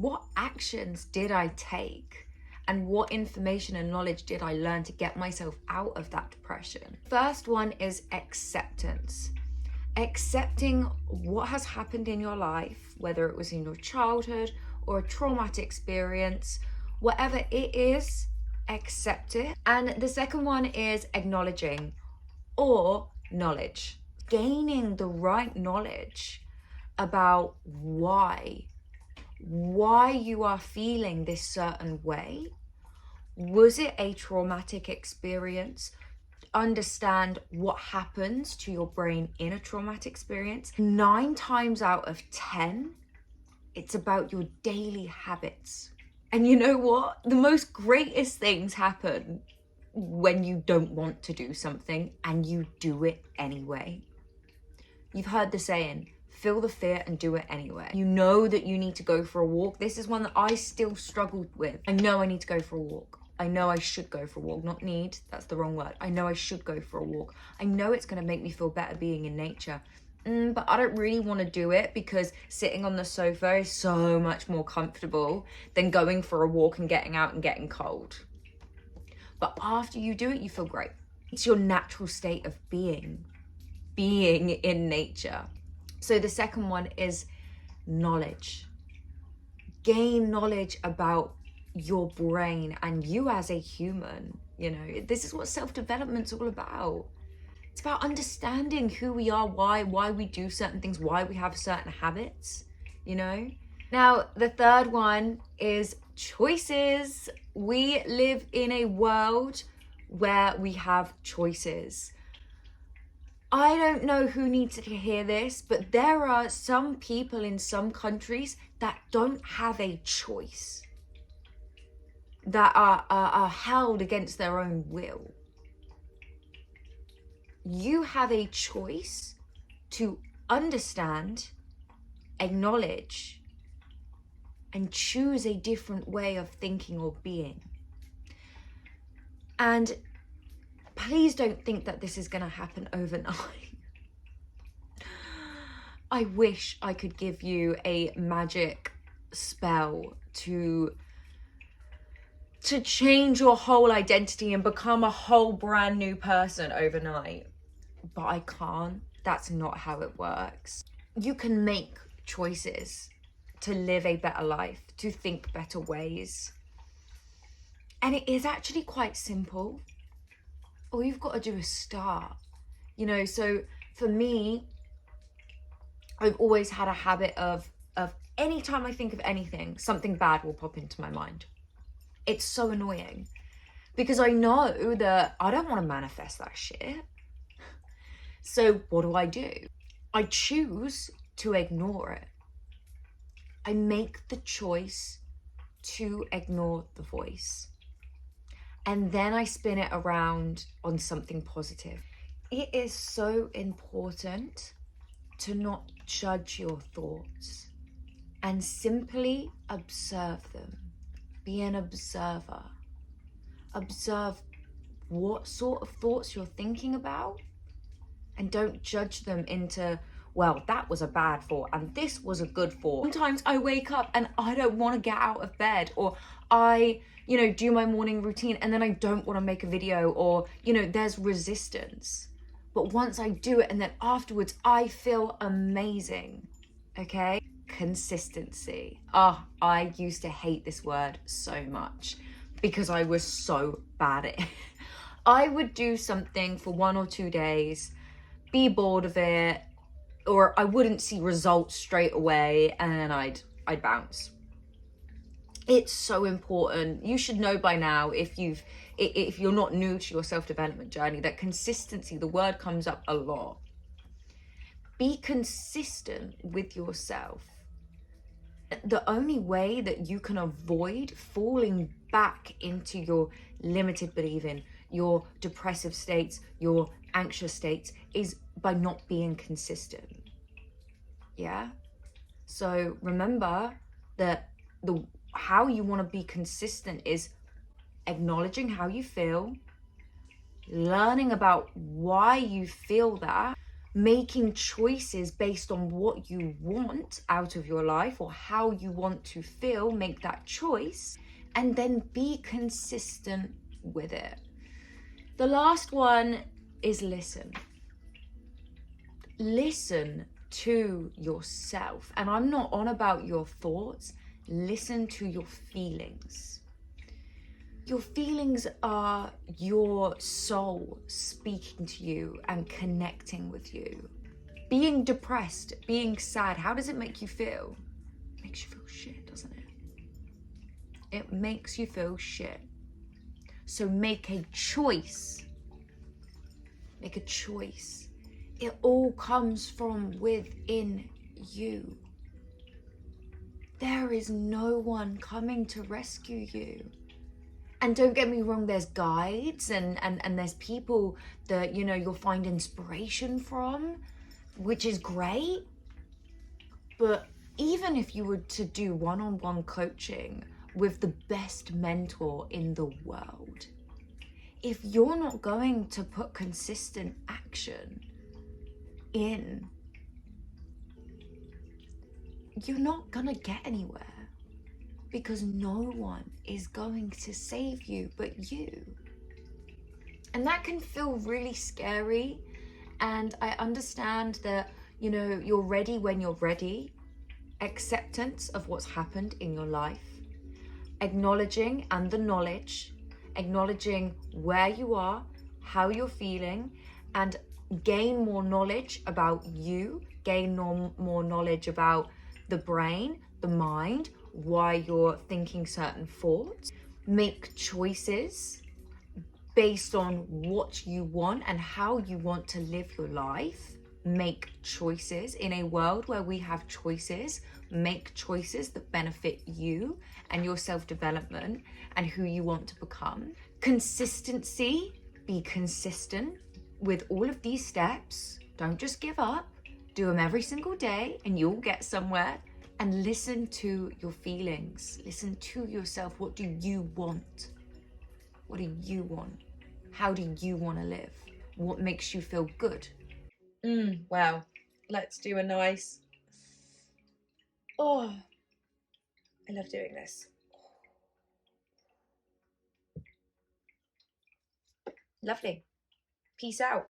what actions did I take? And what information and knowledge did I learn to get myself out of that depression? First one is acceptance. Accepting what has happened in your life, whether it was in your childhood or a traumatic experience, whatever it is, accept it. And the second one is acknowledging or knowledge. Gaining the right knowledge about why you are feeling this certain way. Was it a traumatic experience? Understand what happens to your brain in a traumatic experience. 9 times out of 10, it's about your daily habits. And you know what? The most greatest things happen when you don't want to do something and you do it anyway. You've heard the saying, feel the fear and do it anyway. You know that you need to go for a walk. This is one that I still struggled with. I know I need to go for a walk. I know I should go for a walk, not need, that's the wrong word. I know I should go for a walk. I know it's gonna make me feel better being in nature, but I don't really wanna do it because sitting on the sofa is so much more comfortable than going for a walk and getting out and getting cold. But after you do it, you feel great. It's your natural state of being in nature. So the second one is knowledge. Gain knowledge about your brain and you as a human. You know, this is what self-development's all about. It's about understanding who we are, why we do certain things, why we have certain habits, you know. Now, the third one is choices. We live in a world where we have choices. I don't know who needs to hear this, but there are some people in some countries that don't have a choice, that are held against their own will. You have a choice to understand, acknowledge, and choose a different way of thinking or being. And please don't think that this is going to happen overnight. I wish I could give you a magic spell to change your whole identity and become a whole brand new person overnight. But I can't. That's not how it works. You can make choices to live a better life, to think better ways. And it is actually quite simple. All you've got to do is start. You know, so for me, I've always had a habit of anytime I think of anything, something bad will pop into my mind. It's so annoying because I know that I don't want to manifest that shit. So what do? I choose to ignore it. I make the choice to ignore the voice. And then I spin it around on something positive. It is so important to not judge your thoughts and simply observe them. Be an observer. Observe what sort of thoughts you're thinking about and don't judge them into, well, that was a bad thought and this was a good thought. Sometimes I wake up and I don't want to get out of bed, or I, do my morning routine and then I don't want to make a video, or, there's resistance. But once I do it and then afterwards I feel amazing, okay? Consistency. I used to hate this word so much because I was so bad at it. I would do something for 1 or 2 days, be bored of it, or I wouldn't see results straight away, and then I'd bounce. It's so important. You should know by now, if you're not new to your self-development journey, that consistency, the word comes up a lot. Be consistent with yourself. The only way that you can avoid falling back into your limited believing, your depressive states, your anxious states, is by not being consistent. Yeah? So remember that how you want to be consistent is acknowledging how you feel, learning about why you feel that, making choices based on what you want out of your life or how you want to feel, make that choice, and then be consistent with it. The last one is listen. Listen to yourself. And I'm not on about your thoughts. Listen to your feelings. Your feelings are your soul speaking to you and connecting with you. Being depressed, being sad, how does it make you feel? It makes you feel shit, doesn't it? It makes you feel shit. So make a choice. Make a choice. It all comes from within you. There is no one coming to rescue you. And don't get me wrong, there's guides and there's people that, you know, you'll find inspiration from, which is great. But even if you were to do one-on-one coaching with the best mentor in the world, if you're not going to put consistent action in, you're not gonna get anywhere. Because no one is going to save you but you. And that can feel really scary. And I understand that, you know, you're ready when you're ready. Acceptance of what's happened in your life. Acknowledging and the knowledge. Acknowledging where you are, how you're feeling, and gain more knowledge about you. Gain more knowledge about the brain, the mind, why you're thinking certain thoughts. Make choices based on what you want and how you want to live your life. Make choices in a world where we have choices. Make choices that benefit you and your self-development and who you want to become. Consistency, be consistent with all of these steps. Don't just give up. Do them every single day and you'll get somewhere. And listen to your feelings. Listen to yourself. What do you want? What do you want? How do you want to live? What makes you feel good? Wow. Let's do a nice... Oh, I love doing this. Lovely. Peace out.